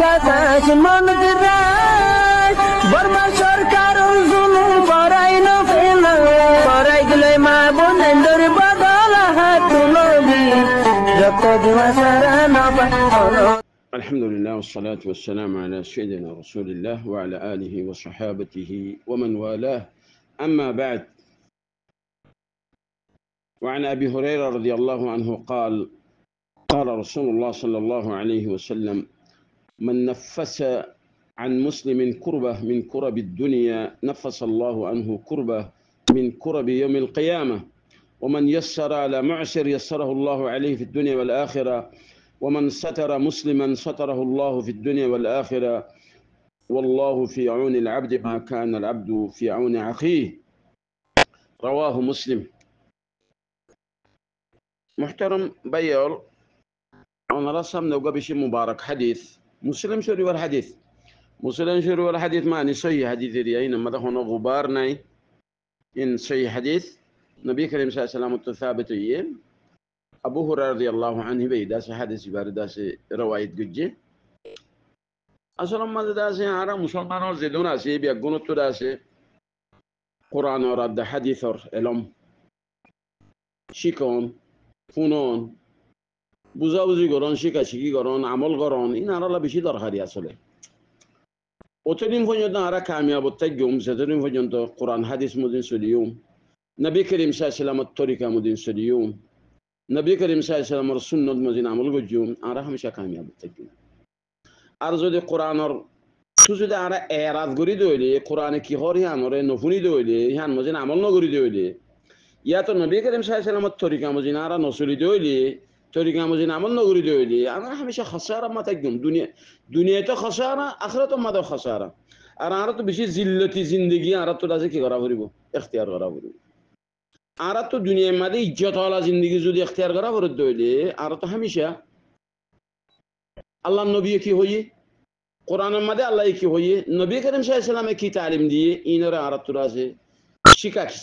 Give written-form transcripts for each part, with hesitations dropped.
বাতাস মন্দিরায় বর্মা সরকার জুলুম করাই না ফেলা করাই গেলে মা বোনের বদল হাত নবী যত দিওয়া সারা না পায়। الحمد لله والصلاة والسلام على سيدنا رسول الله وعلى آله وصحابته ومن والاه، أما بعد. وعن أبي هريرة رضي الله عنه قال قال رسول الله صلى الله عليه وسلم: من نفس عن مسلم كربة من كرب الدنيا نفس الله عنه كربة من كرب يوم القيامة، ومن يسر على معسر يسره الله عليه في الدنيا والآخرة، ومن ستر مسلما ستره الله في الدنيا والآخرة، والله في عون العبد ما كان العبد في عون أخيه. رواه مسلم. محترم بيول، أنا رسم نوقع بشي مبارك حديث مسلم شوري والحديث مسلم شوري والحديث ما نسوي حديث رياين ما ده هنا غبار ناي إن سوي حديث نبي كريم صلى الله عليه وسلم الثابت يين أبو هريرة رضي الله عنه بيداس حديث بارداس رواية جدّي أصلا ما داس عرا مسلمان زدون أسي بيجونو تداس قرآن ورد حديث علم شيكون فنون বুঝাবুঝি করন শিকাশিকি করন আমল করন ইনারা বেশি দরকারি আসলে অতদিন পর্যন্ত আরা কামিয়াব তাইগুম সেতদিন পর্যন্ত কোরআন হাদিস মুদিন সলিউম নবী করিম সাল্লাল্লাহু আলাইহি ওয়াসাল্লামের তরিকা মুদিন সলিউম নবী করিম সাল্লাল্লাহু আলাইহি ওয়াসাল্লামের সুন্নাত মুদিন আমল গজুম আরা হামেশা কামিয়াব তাইগুম। আর যদি কোরআনের যদি আরা এরাদ করি দইলে কোরআনে কি হরি আনরে নফুনি দইলে ইহান মুদিন আমল নগরি দইলে ইয়া তো নবী করিম সাল্লাল্লাহু আলাইহি ওয়াসাল্লামের তরিকা মুদিন আরা নসলি দইলে তরিকা মুদিন আমল নগরি দইলে আরা হামেশা খাসারা মা তাইগুম দুনিয়া তো খাসারা আখিরাত মাদা খাসারা। আর আরা তো বেশি জিল্লতি জিন্দেগি আরা তো দাজে কি করা করিব ইখতিয়ার করা করিব। আরা তো দুনিয়ার মাঝে ইজ্জতওয়ালা জিন্দেগি যদি ইখতিয়ার করা করে দইলে আরা তো হামেশা আল্লাহ নবী কি হইয়ে কোরআনের মাঝে আল্লাহ কি হইয়ে নবী করিম সাল্লাল্লাহু আলাইহি ওয়াসাল্লামে কি তালিম দিয়ে ইনরা আরা তো দাজে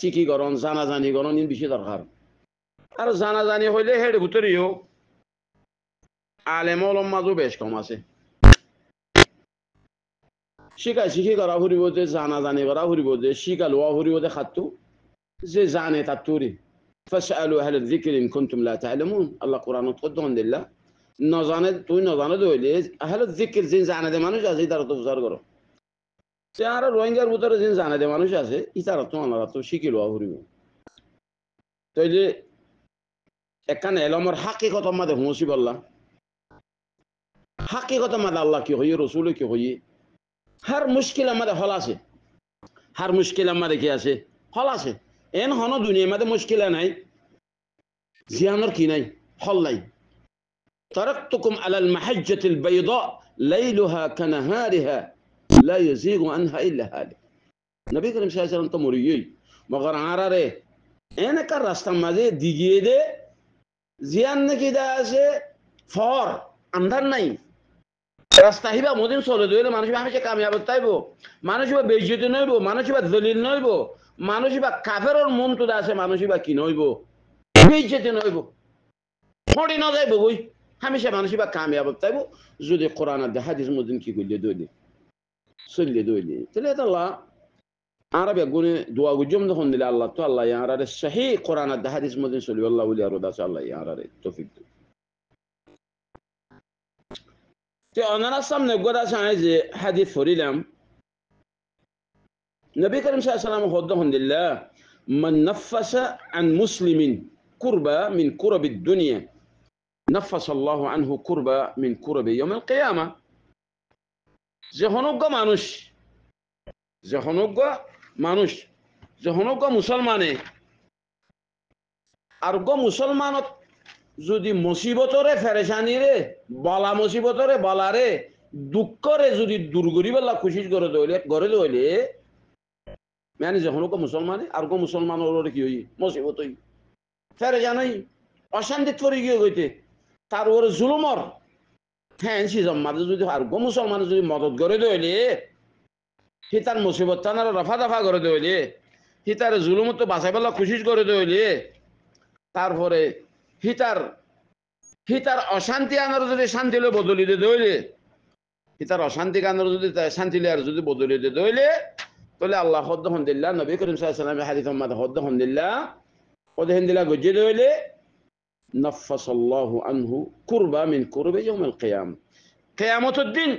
শিখি করন জানাজানি করন ইন বেশি দরকার। আর জানাজানি হইলে হেড ভিতরেও আলেম ওলামা মাঝও বেশ কম আছে। শিখি করা ফুরিব যে জানাজানি করা ফুরিব যে শিখা লোয়া ফুরিব যে খাতু যে জানে তার তুরি ফাসআলু আহলা যিকরি ইন কুনতুম লা তা'লামুন। আল্লাহ কোরআনত কদন দিল্লা নজানে তুই নজানে দইলে আহলা যিকর যে জানে দে মানুষ আছে তার তো প্রচার করো। সে আর রোহিঙ্গার ভিতরে যে জানে দে মানুষ আছে ইতার তো আমরা তো শিখি লোয়া ফুরিব। তাইলে এখানে এলমের হাকিকত মাঝে হুঁসি বললা হাকিকত মাঝে আল্লাহ কি হইয়ে রসুল কি হইয়ে হার মুশকিল আমাদের হল আছে হার মুশকিল আমাদের কি আছে হল আছে এন হন দুনিয়ার মাঝে মুশকিল নাই জিয়ানোর কি নাই হল নাই। তারাকতুকুম আলাল মাহাজ্জাতিল বাইদা লাইলুহা কানাহারিহা লা ইয়াজিগু আনহা ইল্লা হালিক। নবী করিম সাল্লাল্লাহু আলাইহি ওয়াসাল্লাম তো মরিয়ই মগর আরারে এনেকার রাস্তার মাঝে দিগিয়ে দে জিয়ান নাকি দা আছে ফর আন্ধার নাই রাস্তা হিবা মদিন চলে দইলে মানুষ হামেশা কামিয়াব তাইব মানুষ বা বেইজ্জতি নইব মানুষ বা দলিল নইব মানুষ বা কাফেরর মন তো আছে মানুষ বা কি নইব বেইজ্জতি নইব ফড়ি না যাইব কই হামেশা মানুষ বা কামিয়াব তাইব যদি কোরআন আর হাদিস মদিন কি কইলে দইলে চললে দইলে তাহলে আল্লাহ আরবে গুনে দোয়া গুজম যখন দিলে আল্লাহ তো আল্লাহ ইয়ারারে সহি কোরআন আর হাদিস মদিন চলি আল্লাহ বলি আর দাস আল্লাহ ইয়ারারে তৌফিক দেয়। তে ওনারা সামনে গোদা চায় যে হাদিস পড়িলাম নবী করিম সাল্লাল্লাহু আলাইহি ওয়াসাল্লাম হদ্দহন দিল্লাহ মান নাফাসা আন মুসলিমিন কুরবা মিন কুরাবিদ দুনিয়া নাফাসা আল্লাহু আনহু কুরবা মিন কুরাবি ইয়াউমিল কিয়ামা। যে হনজ্ঞ মুসলমানে আর মুসলমানত যদি মুসিবতরে ফেরেশানিরে বলা মুসিবতরে বলারে দুঃখরে যদি দূর করি বলা খুশি করে দইলে মানে যখন মুসলমানে আর মুসলমানের কি হই মুসিবত হই ফেরেশানি অশান্তিত পড়ে গিয়ে গইতে তার ওর জুলুমর হ্যাঁ সিজম মাঝে যদি আর মুসলমান যদি মদত করে দইলে সে তার মুসিবত তানার রফা দফা করে দইলে সে তার জুলুমত বাঁচাই পেলা খুশি করে দইলে তারপরে হিতার অশান্তি আনার যদি শান্তি বদলি দে দইলে হিতার অশান্তি কান্দর যদি শান্তি লেয়ার যদি বদলে দিতে হইলে তাহলে আল্লাহ হদ্দ হন্দিল্লা নবী করিম সাল্লাল্লাহু আলাইহি ওয়াসাল্লামের হাদিস সম্মাদ হদ্দ হন্দিল্লা ওদের হিন্দিলা গজ্জে হইলে নফাসাল্লাহু আনহু কুরবা মিন কুরবে ইয়াউমিল কিয়াম কিয়ামতের দিন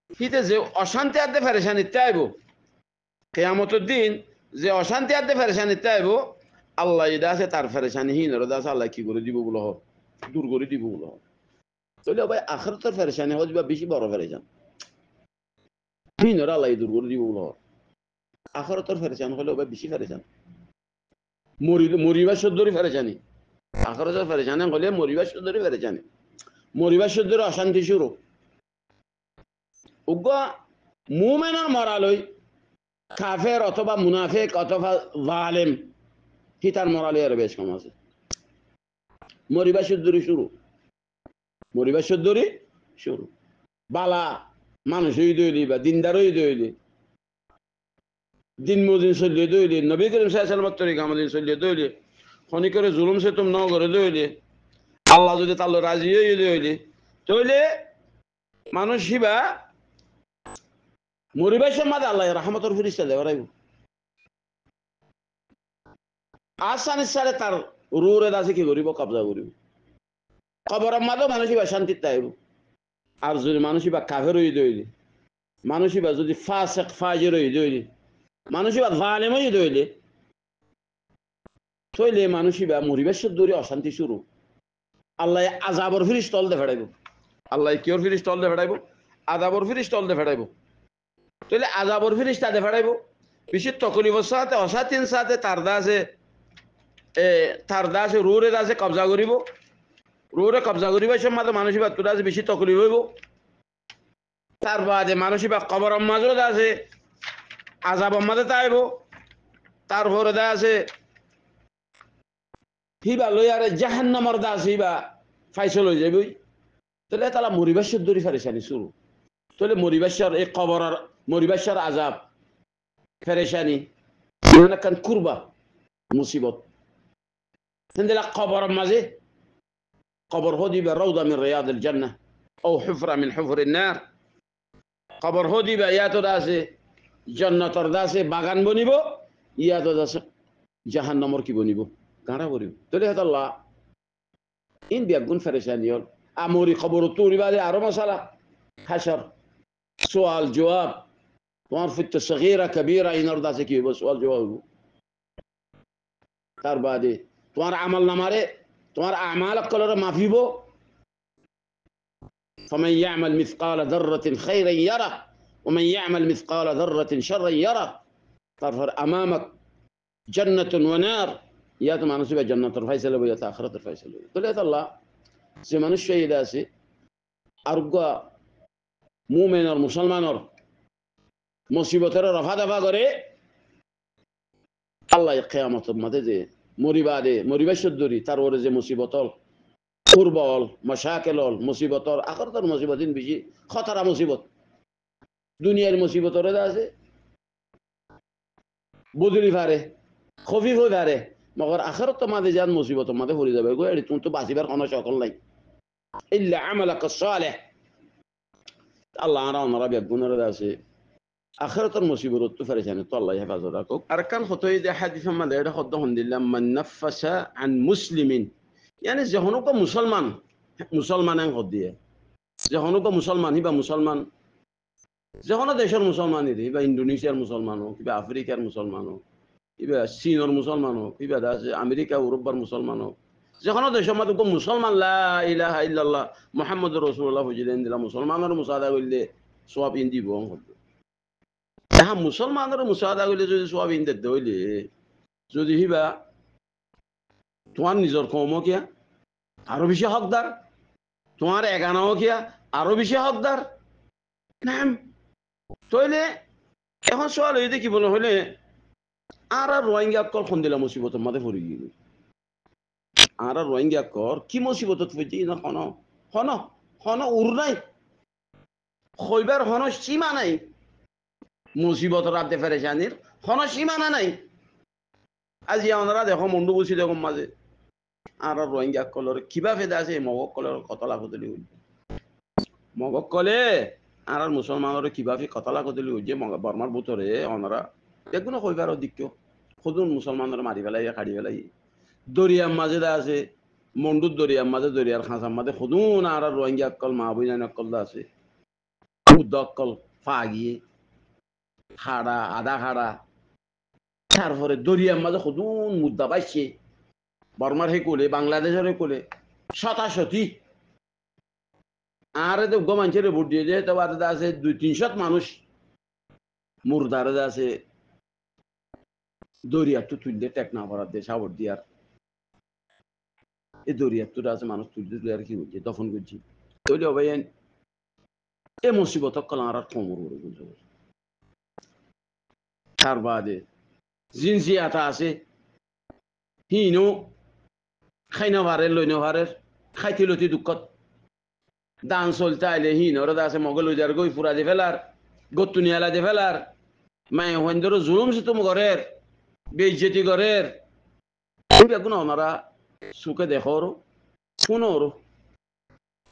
হিতে যে অশান্তি আদে পেরেশানি তাইব কিয়ামতের দিন যে অশান্তি আদে পেরেশানি তাইব আল্লাহ ইদা আছে তার পেরেশানি হিন রদাস আল্লাহ কি করে দিব বলো দূর করে দিব বলো তাহলে ভাই আখিরাতের পেরেশানি হজ বা বেশি বড় পেরেশান হিন আল্লাহ দূর করে দিব বলো আখিরাতের পেরেশান হলে ভাই বেশি পেরেশান মরিবা সদ্দরি পেরেশানি আখিরাতের পেরেশানি হলে মরিবা সদ্দরি পেরেশানি মরিবা সদ্দরি অশান্তি শুরু উগ্র মুমিনের মরালই কাফের অথবা মুনাফিক অথবা জালেম হিতার মরালই আর বেশ কম আছে মরিবা সদ্দরি শুরু মরিবা সদ্দরি শুরু বালা মানুষ হই দইলি বা দিনদার হই দইলি দিন মদিন চলিয়ে দইলি নবী করিম সাল্লাল্লাহু আলাইহি ওয়াসাল্লামের তরিকা মদিন চলিয়ে দইলি খনি করে জুলুম সে তুম নাও করে দইলি আল্লাহ যদি তাল রাজি হই দইলি তইলে মানুষ হিবা মরিবার সময় আল্লাহ রহমতের ফিরিস্তা দেওয়া রাখবো আসান ইসারে তার রুরে দাসে কি করিব কবজা করিব কবরের মাঝেও মানুষ বা শান্তিতে আইব আর যদি মানুষ বা কাফের হয়ে দইলে মানুষ বা যদি ফাসেক ফাজির হয়ে দইলে মানুষ বা জালেম হয়ে দইলে তইলে মানুষ বা মরিবার দূরে অশান্তি শুরু আল্লাহ আজাবর ফিরিস্তা তল দে ফেড়াইব আল্লাহ কিওর ফিরিস্তা তল দে ফেড়াইব আজাবর ফিরিস্তা তল দে ফেড়াইব তাহলে আজাবর ফিরিস্তা দে ফেড়াইব বেশি তকলিফের সাথে অশান্তির সাথে তার দাসে রুরে দাসে কবজা করিব রুরে কবজা করিব সময় মানুষ বা তোর দাসে বেশি তকলিফ হইব তার বাদে মানুষ বা কবরের মাঝেও দাসে আজাবর মাঝে তাইব তারপরে দাসে হিবা লই আরে জাহান্নামের দাস হিবা ফাইসল হয়ে যাবই তাহলে তারা মরিবাসের দড়ি ফেরেশানি শুরু তাহলে মরিবাসের এই কবরের মরিবাসের আজাব ফেরেশানি মানে কান কুরবা মুসিবত হিন্দিলা কবরের মাঝে কবর হদিবা রাউদা মিন রিয়াদিল জান্নাহ ও হুফরা মিন হুফরিন নার কবর হদিবা ইয়াতো দাসে জান্নাতের দাসে বাগান বনিব ইয়াতো দাসে জাহান্নামের কি বনিব গাড়া বনিব তাহলে আল্লাহ ইন বিয়াগুন ফেরেশানি হল আমরি খবর তুরি বাদে আরো মশালা হাসর سؤال جواب তোমার ফিত সগীরা কবীরা ইনর দাসে কি হবে সওয়াল জবাব তার বাদে তোমার আমল নামারে তোমার আমাল কলরে মাফিব فمن يعمل مثقال ذرة خيرا يره ومن يعمل مثقال ذرة شرا يره تظهر امامك جنة ونار يا تمام نسبه جنة الفيصل ويا اخرة الفيصل قلت الله زمان الشيء داسي ارجو মুমিন আর মুসলমানের মুসিবতের রফা দফা করে আল্লাহ কিয়ামতের মাঝে যে মরিবাসের দড়ি তার ওরে যে মুসিবতল কুরবল মশাকেলল মুসিবতর আখরতর মুসিবতিন বেশি খতরা মুসিবত দুনিয়ার মুসিবতর আছে বদলি পারে খফিফ হয়ে পারে মগর আখরত মাঝে যান মুসিবতের মাঝে পড়ে যাবে গো এটি তুমি তো বাঁচিবার কোনো সকল নাই ইল্লা আমালাক সালেহ আল্লাহ আমরা বেগুনের আছে আখিরাতের মুসিবত তো ফেরেশানি তো আল্লাহ হেফাজত রাখুক আর কান হতই যে হাদিস আমাদের এটা হদ্দ হন্দিল্লাহ মান নাফাসা আন মুসলিমিন يعني যখনও কো মুসলমান হদ দিয়ে যখনও কো মুসলমান হিবা মুসলমান যখনও দেশের মুসলমান হিবা ইন্দোনেশিয়ার মুসলমান হোক কিবা আফ্রিকার মুসলমান হোক কিবা চীনের মুসলমান হোক কিবা আমেরিকা ইউরোপের মুসলমান হোক যখনও দেশের মধ্যে মুসলমান লা ইলাহা ইল্লাল্লাহ মুহাম্মদুর রাসূলুল্লাহ বুঝিলেন দিলা মুসলমানের মুসাদা করলে সওয়াব ইন দিব হ্যাঁ মুসলমানের মুসাদা করলে যদি সওয়াব ইন দিতে হইলে যদি হিবা তোমার নিজের কম কিয়া আরো বেশি হকদার তোমার এগানাও কিয়া আরো বেশি হকদার নাম তইলে এখন সওয়াল হইতে কি বলে হইলে আর রোহিঙ্গা কল খন দিলা মুসিবতের মাঝে পড়ে গেল আর রোহিঙ্গা কর কি মুসিবত হইছে না হন উর নাই হইবার হন সীমা নাই মুসিবত রাতে ফেরেশানির হন সীমানা নাই আজি আমরা দেখো মন্ডু বসি দেখো মাঝে আর রোহিঙ্গা কলর কিবা ফেদা আছে মগক কলর কত লাভ হতে মগক কলে আর মুসলমানরা কিভাবে কতলা কতলি যে বর্মার ভিতরে ওনারা দেখুন কইবার অধিক্য খুদুন মুসলমানরা মারি ফেলাই কাড়ি ফেলাই দরিয়ার মাঝে আছে মন্ডুর দরিয়ার মাঝে দরিয়ার খাঁচার মাঝে খুদুন আর রোহিঙ্গা অকল মা বুঝান অকল আছে বুদ্ধ অকল ফা গিয়ে খাড়া আধা খাড়া তারপরে দরিয়ার মাঝে খুদুন মুদ্দা পাইছে বর্মার হে কোলে বাংলাদেশের হে কোলে শতাশতি আর তো মানুষের ভোট দিয়ে যে তো আছে 200-300 মানুষ মুরদারে আছে দরিয়া তো তুললে টেকনা ভরার দিয়ে সাবর দিয়ার এই দরিয়া তো আছে মানুষ তুলতে তুলে আর কি হচ্ছে দফন করছি তৈরি হবে এ মুসিবত কল আর কোমর করে বুঝতে তার বাদে জিনসিয়াতা আছে হিনো খাইনা ভারের লইনা ভারের খাইতে লতি দুঃখত দান চলতে আইলে হিনর আছে মগল উজার গই ফুরা দি ফেলার গতুনিয়ালা দি ফেলার মায়ে হইন্দর জুলুম সে তুমি ঘরের বেইজ্জতি ঘরের বেগুন ওনারা সুখে দেখোর শুনোর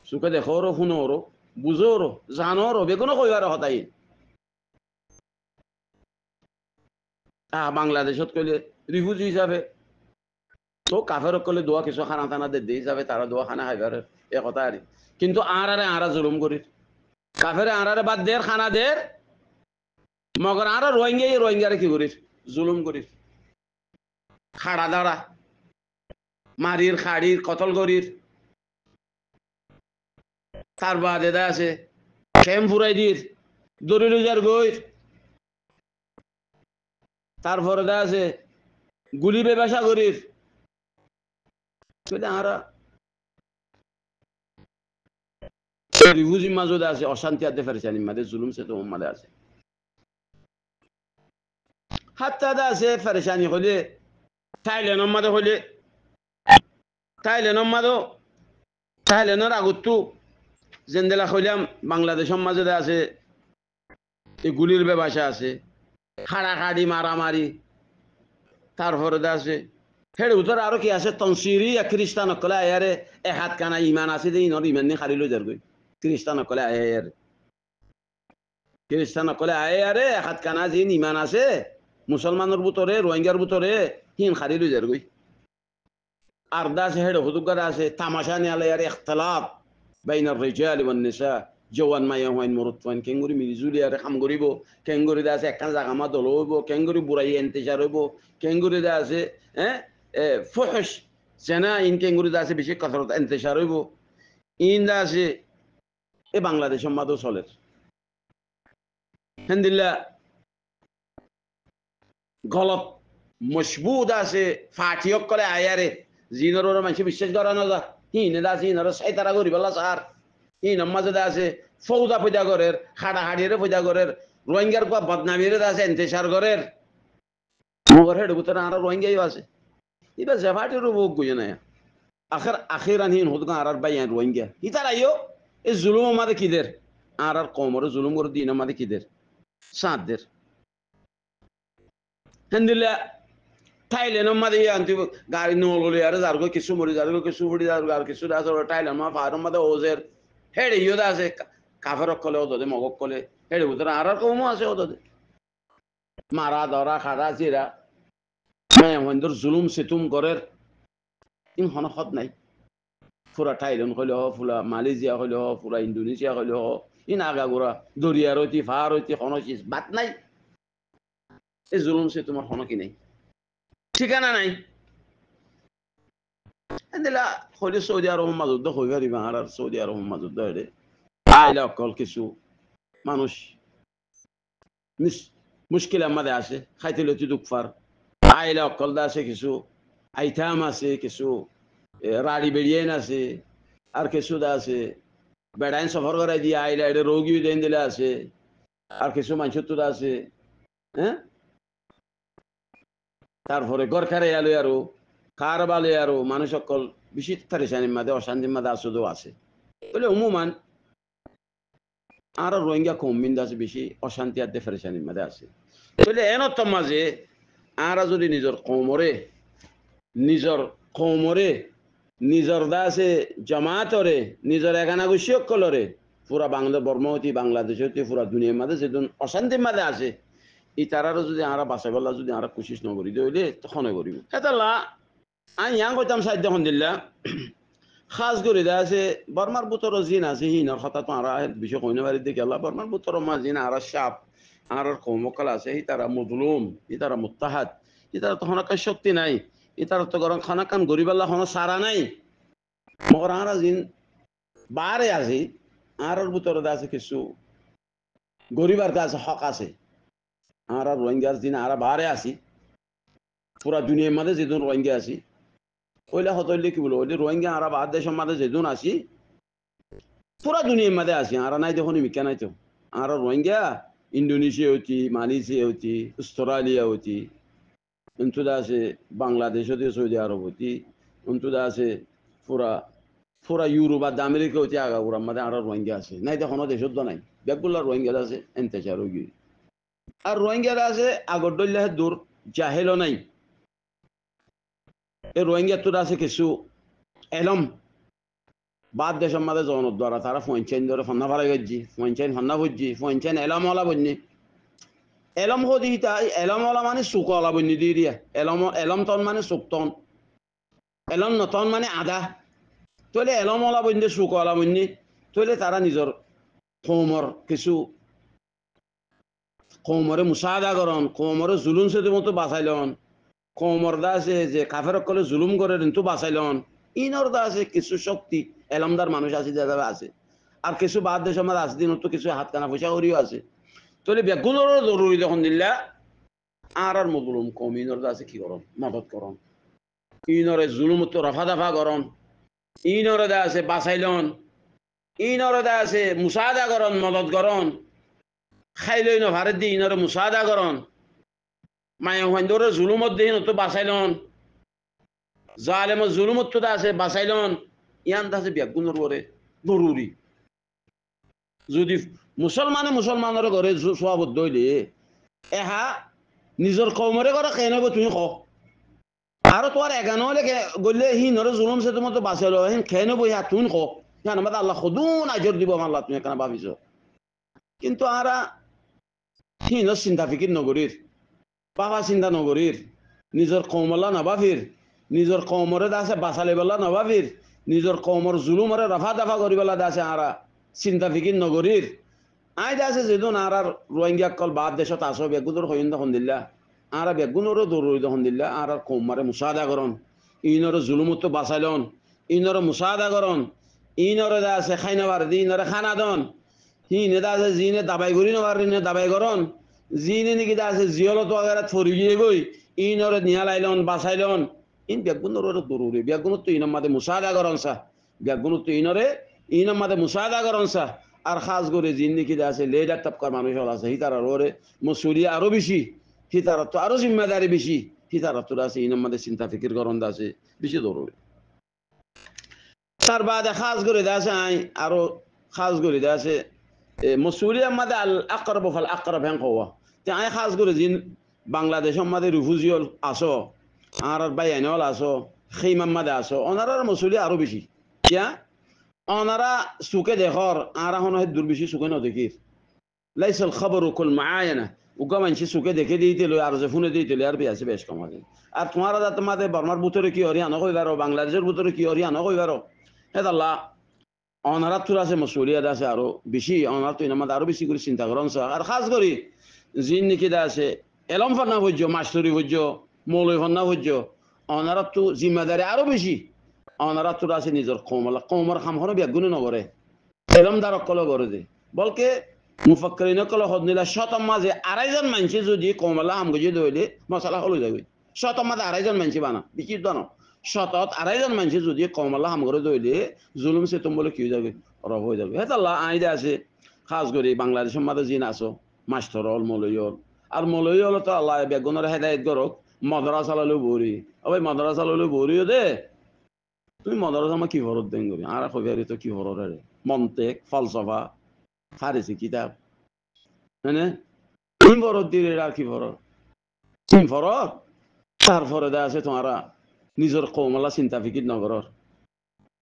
সুখে দেখোর শুনোর বুঝোর জানোর বেগুন কইবার হতাই বাংলাদেশত কইলে রিফিউজি হিসাবে তো কাফের কলে দোয়া কিছু খানা টানা দে হিসাবে তারা দোয়া খানা খাইবার এ কথা আর কিন্তু আরা জুলুম করি কাফের আরারে বাদ দের খানা দের মগর আর রোহিঙ্গারে কি করিস জুলুম করিস খাড়া দাঁড়া মারির খাড়ির কতল করির তার বাদ এদা আছে ক্যাম্প ফুরাই দির দরিলুজার গইর তারপরে দা আছে গুলি ব্যবসা করির আরা রিফিউজি মাজুদ আছে অশান্তি আদে ফেরেছানি মাদে জুলুম সে তো মাদে আছে হাত্তা দা আছে ফেরেছানি হলে থাইল্যান্ডের মাদে হলে থাইল্যান্ডের আগতো জেন্দেলা হইলাম বাংলাদেশের মাঝে আছে এই গুলির ব্যবসা আছে হাড়াহাড়ি মারামারি তারপরে দা আছে হেড উত্তর আরো কি আছে তনসিরি খ্রিস্টান কলে আয়ারে এক হাত কানা ইমান আছে যে ইনর ইমান নিয়ে হারিল যারগই খ্রিস্টান কলে আয়ার খ্রিস্টান কলে আয়ারে এক হাত কানা যে ইমান আছে মুসলমানের ভিতরে রোহিঙ্গার ভিতরে হিন হারিল যারগই আর দা আছে হেড হুদুগার আছে তামাশা নিয়ালে আর ইখতিলাফ বাইনার রিজাল ওয়ান নিসা জওয়ান মায়া হইন মরত হইন কেঙ্গুরি মিলিজুলি আর কাম করিব কেঙ্গুরি দা আছে একখান জায়গা মা দল হইব কেঙ্গুরি বুড়াই এন্তেজার হইব কেঙ্গুরি দা আছে ফুহশ জেনা ইন কেঙ্গুরি দা আছে বেশি কসরত এন্তেজার হইব ইন দা আছে এ বাংলাদেশের মাদও চলে হেন্দিল্লা গলত মজবুত আছে ফাটিয়ক করে আয়ারে জিনর মানুষ বিশ্বাস করা না যা হিনে দা আছে হিনর সাইতারা করি বলা সার হিন মাঝে দা আছে ফৌজা পয়দা করের হাড়াহাড়িরে পয়দা করের রোহিঙ্গার কোয়া বদনামিরে দা আছে এন্তেজার করের মগর হেড ভিতরে আর রোহিঙ্গাই আছে এবার জেফাটির বুক গুজে না আখিরান হিন হুদগা আর বাইয়ান রোহিঙ্গা ইতার আইও এই জুলুম আমাদের কিদের আর কমর জুলুম করে দিন আমাদের কিদের সাঁতদের হেন্দিল্লা থাইল্যান্ড আমাদের আনতে গাড়ি নলি আর যার কিছু মরি যার কিছু ফুড়ি যার আর কিছু আছে থাইল্যান্ড মা ফার আমাদের ওজের হেডে ইয়ে আছে কাফেরক কলে ওদে মগক কলে হেডে ভিতরে আর কমও আছে ওদে মারা ধরা খাড়া চিরা মেয়ের জুলুম সেতুম করের ইন হন হদ নাই পুরা থাইল্যান্ড হইলে হ পুরা মালয়েশিয়া হইলে হ পুরা ইন্দোনেশিয়া হইলে হ ইন আগাগোড়া দরিয়া রইতি ফার হইতি হনচিস বাত নাই এই জুলুম সে তোমার হনকি নাই ঠিকানা নাই দিলা হইলে সৌদি আরব মাজুদ্দ হই পারিবা আর সৌদি আরব মাজুদ্দ হেডে আইলা অকল কিছু মানুষ মুশকিল আমাদের আছে খাইতে লতি দুঃখফার আইলা অকল দা আছে কিছু আইথাম আছে কিছু রাড়ি বেড়িয়েন আছে আর কিছু দা আছে বেড়াইন সফর করাই দিয়ে আইলা এটা রোগীও দেন দিলে আছে আর কিছু মানুষের তো আছে হ্যাঁ তারপরে গরখারে আলো আরো খার বালে আরো মানুষ সকল বেশি পরেশানির মাঝে অশান্তির মাঝে আসুদও আছে বলে উমুমান আর রোহিঙ্গা কমিন্দ আছে বেশি অশান্তি আর পরেশানির মাঝে আছে বলে এনত মাঝে আর যদি নিজের কমরে নিজর দা আছে জমাতরে নিজর এখানা গুছিয়ক কলরে পুরা বাংলা বর্মা হইতে বাংলাদেশ হইতে পুরা দুনিয়ার মাঝে যেদিন অশান্তির মাঝে আছে ই তারারও যদি আমরা বাঁচাই বললা যদি আমরা কোশিশ নকরি হইলে তখন করিব হেতাল্লা আমি ইয়াং কইতাম সাহায্য দিল্লা খাস করে দেয়া আছে বর্মার বুতর জিন আছে হিনর কথা তো আমরা বিষয় কইনে বাড়ি দেখে আল্লাহ বর্মার বুতর মা জিন আর সাপ আর কৌমকাল আছে ই তারা মজলুম ই তারা মুত্তাহাদ ই তারা তখন একটা শক্তি নাই ই তারা তো গরম খানা কান গরিব আল্লাহ কোনো সারা নাই মগর আমরা জিন বারে আছে আর বুতর আছে কিছু গরিবার আছে হক আছে আর রোহিঙ্গার দিন আর বারে আছি পুরা দুনিয়ার মাঝে যেদিন রোহিঙ্গা আছি ওইলা হতইলে কি বলবো ওইলে রোহিঙ্গা আর বাদ দেশের মাঝে যেদিন আসি পুরা দুনিয়ার মাঝে আসি আর নাই দেখুন মিকা নাই তো আর রোহিঙ্গা ইন্দোনেশিয়া হইতি মালয়েশিয়া হইতি অস্ট্রেলিয়া হইতি অন্তুদা আছে বাংলাদেশ হইতে সৌদি আরব হইতি অন্তুদা আছে পুরা পুরা ইউরোপ আর আমেরিকা হইতে আগা পুরা মাঝে আর রোহিঙ্গা আছে নাই দেখুন দেশের তো নাই ব্যাগগুলা রোহিঙ্গা আছে এন্তেচার হয়ে গিয়ে আর রোহিঙ্গারা আছে আগর দল্লাহে দূর জাহেলও নাই এই রোহিঙ্গা তোর আছে কিছু এলম বাদ দেশের মাঝে জনের দ্বারা তারা পঞ্চায়েত ধরে ফান্না ফারা গেছি পঞ্চায়েত ফান্না বুঝছি পঞ্চায়েত এলম ওলা বন্যি এলম হদি তাই এলম ওলা মানে চুক ওলা বন্যি দিয়ে দিয়া এলম তন মানে চুকতন এলম নতন মানে আদা তলে এলম ওলা বন্যি চুক ওলা বন্যি তলে তারা নিজের কৌমর কিছু কৌমরে মুসাদা করন কৌমরে জুলুম সেতু মতো বাঁচাইলন কৌমর দা আছে যে কাফের কলে জুলুম করে কিন্তু বাঁচাইলন ইনর দা আছে কিছু শক্তি এলমদার মানুষ আছে যারা আছে আর কিছু বাদ দেশ আমার আছে দিন তো কিছু হাত কানা পয়সা করিও আছে তাহলে বেগুনেরও জরুরি যখন দিল্লা আর মজলুম কম ইনর দা আছে কি করন মদত করন ইনরে জুলুম তো রফা দফা করন ইনরে দা আছে বাঁচাইলন ইনরে দা আছে মুসাদা করন মদত করন খাইলই না ভারত দিয়ে ইনরে মুসাদা করন মায়া হইন্দরে জুলুমত দিয়ে তো বাঁচাইলন জালেমত জুলুমত তো আছে বাঁচাইলন ইয়ান আছে বেগুনের ওরে জরুরি যদি মুসলমানের ঘরে সভাবদ্ধ হইলে এহা নিজের কৌমরে করে কেন তুমি ক আর তোমার এগানো হলে গলে হিনরে জুলুম সে তোমার তো বাঁচাইল হিন খেয়ে নেবো ইহা তুমি ক হ্যাঁ আমাদের আল্লাহ সদুন আজর দিব আল্লাহ তুমি এখানে ভাবিছ কিন্তু আরা হিনর চিন্তা ফিকির নগরীর বাবা চিন্তা নগরীর নিজের কৌমলা নবাফির নিজের কৌমরে আছে বাঁচালে বেলা নবাফির নিজের কৌমর জুলুমরে রফা দফা করিবেলা আছে আরা চিন্তা ফিকির নগরীর আই আছে যেদিন আর রোহিঙ্গা কল বাদ দেশত আসো বেগুনের হইন তখন দিল্লা আর বেগুনেরও দৌড়ি তখন দিল্লা আর কৌমারে মুসাদা করন ইনরে জুলুমত বাঁচাইলন ইনরে মুসাদা করন ইনরে দা আছে খাইনাবার দি ইনরে খানা দন হিনে দা আছে জিনে দাবাই করি নবার দাবাই করন জিনে নাকি দা আছে জিয়লত ফরি গিয়ে গই ইনরে নিয়া লাইলন বাঁচাইলন ইন বেগুনের দৌড়ি বেগুনত তো ইনর মাঝে মুসাদা করন সা বেগুনত তো ইনর মাঝে মুসাদা করন সা আর খাস করে জিন নাকি দা আছে লেডার তপকার মানুষ আছে হিতার ওরে মসুরিয়া আরো বেশি হিতার তো আরো জিম্মেদারি বেশি হিতার তো আছে ইনর মাঝে চিন্তা ফিকির করন আছে বেশি দৌড়ি তার বাদে খাস করে দা আছে আরো খাস করে দা আছে মসুরিয়ার মাঝে আল আকরব ফাল আকরব হ্যাং হওয়া তে আই খাস করে জিন বাংলাদেশের মাঝে রিফিউজিয়াল আসো আর বাইয়ানল আসো সেইমার মাঝে আসো ওনার মসুরিয়া আরো বেশি কিয়া ওনারা সুখে দেখর আর এখন দূর বেশি সুখে নদেখির লাইসাল খবর কুল মায়ানা উগা মানসি সুখে দেখে দিতে লই আর যে ফোনে দিতে লই আর বেশি বেশ কম আছে আর তোমারা যা তোমাদের বর্মার ভিতরে কি হরি আনো কইবারো বাংলাদেশের ভিতরে কি হরি আনো কইবারো হে আল্লাহ অনারা তোর আছে মসুরিয়া আছে আরো বেশি অনার তো ইনামাদ আরো বেশি করে চিন্তা করন আর খাস করি জিন নাকি দা আছে এলম ফান্না ভোজ্য মাস্টরি ভোজ্য মৌলই ফান্না ভোজ্য অনারা তো জিম্মাদারি আরো বেশি অনারা তোর আছে নিজের কৌমর খামখনো বেগুনে নগরে এলম দ্বারক কল গড়ে দে বলকে মুফাক্কিরিন কল হদনিলা শতম মাঝে আড়াইজন মানসি যদি কৌমলা আমগজি দইলে মশলা হলো যাবে শতম মাঝে আড়াইজন মানসি বানা বেশি দানো শতত আড়াইজন মানসি যদি কৌমলা আমগরে দইলে জুলুম সে তুমি বলে কি হয়ে যাবে রব হয়ে যাবে হ্যাঁ আল্লাহ আইদা আছে খাস করি বাংলাদেশের মাঝে জিন আসো মাস্টরল মলয়ল আর মলয়ল তো আল্লাহ বেগুনের হেদায়ত করক মদরাসা লইলেও বরি ওই মদরাসা লইলেও বরিও দে তুমি মদরাসা আমার কি হরত দেন করি আর কবি তো কি হরর রে মন্তেক ফলসফা ফারিসি কিতাব হ্যাঁ তুমি ফরত দিলে আর কি ফরত তুমি ফরত তারপরে দে আছে তোমারা নিজের কৌমলা চিন্তা ফিকির নগরর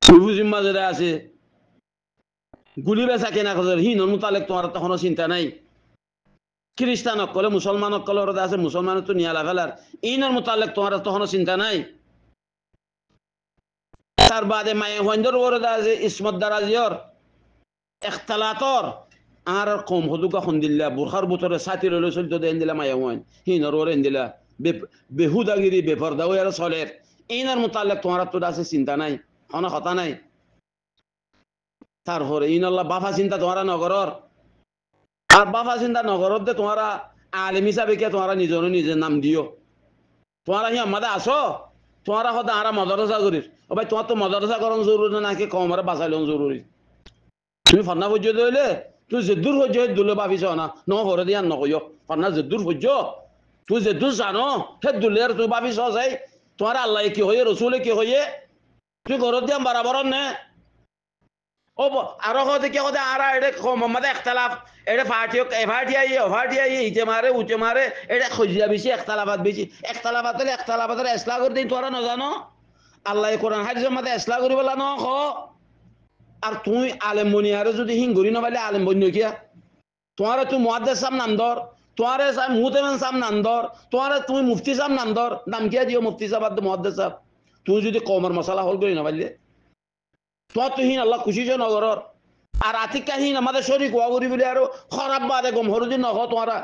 বুঝিম মাঝে আছে গুলি বেচা কেনা করে হিনর মোতালেক তোমার তখন চিন্তা নাই খ্রিস্টান অকলে মুসলমান অকলে ওরা আছে মুসলমান তো নিয়ালা ফেলার ইনর মোতালেক তোমার তখন চিন্তা নাই তার বাদে মায়ে হইন্দর ওরা আছে ইসমত দারাজিয়র এখতালাতর আর কম হদুকা খন্দিল্লা বুরখার বুতরে সাথী রইল চলতে দেন দিলা মায়ে হইন হিনর ওরে দিলা বেহুদাগিরি বেপরদা ওই আর চলের ইনর মোতালেক তোমার তো আছে চিন্তা নাই হন কথা নাই তারপরে ইনল্লাহ বাফা চিন্তা তোমারা নগরর আর বাফা চিন্তা নগরত দে তোমারা আলিম হিসাবে কে তোমারা নিজের নাম দিও তোমারা হি আমাদের আসো তোমারা হতে আরা মদরসা করিস ও ভাই তোমার তো মদরসা করন জরুরি নাকি কমরে বাঁচাইলন জরুরি তুমি ফন্না পর্যন্ত হইলে তুই যেদূর হজ্জ দুলে ভাবিছ না ন ভরে দিয়া নকইও ফন্না যেদূর হজ্জ তুই যেদূর জানো সে দুলে আর তুই ভাবিছ যাই তোমার আল্লাহ কি হয়ে রসুলে কি হয়ে তুই ঘরত দিয়া বরাবর নে ও আরো হতে কি হতে আরা এটা মোহাম্মদ একতলাফ এটা ফাটি আই ইতে মারে উঠে মারে এটা খজিয়া বেশি একতলাফাত বেশি একতলাফাতের এসলা করে দিন তোরা নজানো আল্লাহ কোরআন হাদিসের মধ্যে এসলা করি বলা ন খ আর তুই আলেম বনিয়ারে যদি হিঙ্গুরি নবাইলে আলেম বনি কিয়া তোমারে তুই মুহাদ্দিস সাহেব নাম ধর তোমারে মুহতামিম সাহেব নাম ধর তোমারে তুমি মুফতি সাহেব নাম ধর নাম কিয়া দিও মুফতি সাহেব আর মুহাদ্দিস সাহেব তুই যদি কমর মশলা হল করি নবাইলে তোমার তো হিন আল্লাহ খুশি নগরর আর আতিকা হিন আমাদের শরীর কোয়া করি বলে আরো খারাপ বাদে গম হরুদিন নহ তোমারা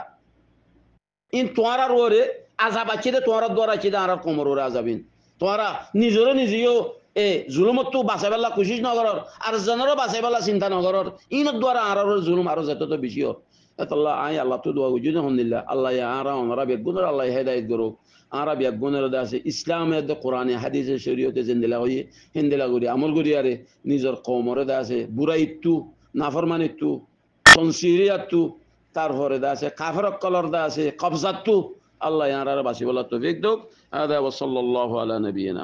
ইন তোমার ওরে আজাব আছে দে তোমার দ্বারা আছে দে আর কমর ওরে আজাবিন তোমারা নিজেরও নিজেও এ জুলুমত তো বাঁচাই পেলা খুশি নগরর আর জনেরও বাঁচাই পেলা চিন্তা নগরর ইনের দ্বারা আর জুলুম আরো যেত তো বেশি হয় আল্লাহ আই আল্লাহ তো দোয়া বুঝি আলহামদুলিল্লাহ আল্লাহ আরা আমরা বেগুনের আল্লাহ হেদায়েত করো আরা বেগুনের আছে ইসলামের কোরআনে হাদিসে শরীয়তে জেন্দিলা হয়ে হেন্দিলা করি আমল করি আরে নিজের কমরে দা আছে বুড়াইতু নাফরমানিতু সনসিরিয়াতু তারপরে দা আছে কাফেরক কলর দা আছে কবজাতু আল্লাহ আরা বাসি বলা তৌফিক দোক আদা ওয়া সাল্লাল্লাহু আলা নবিয়িনা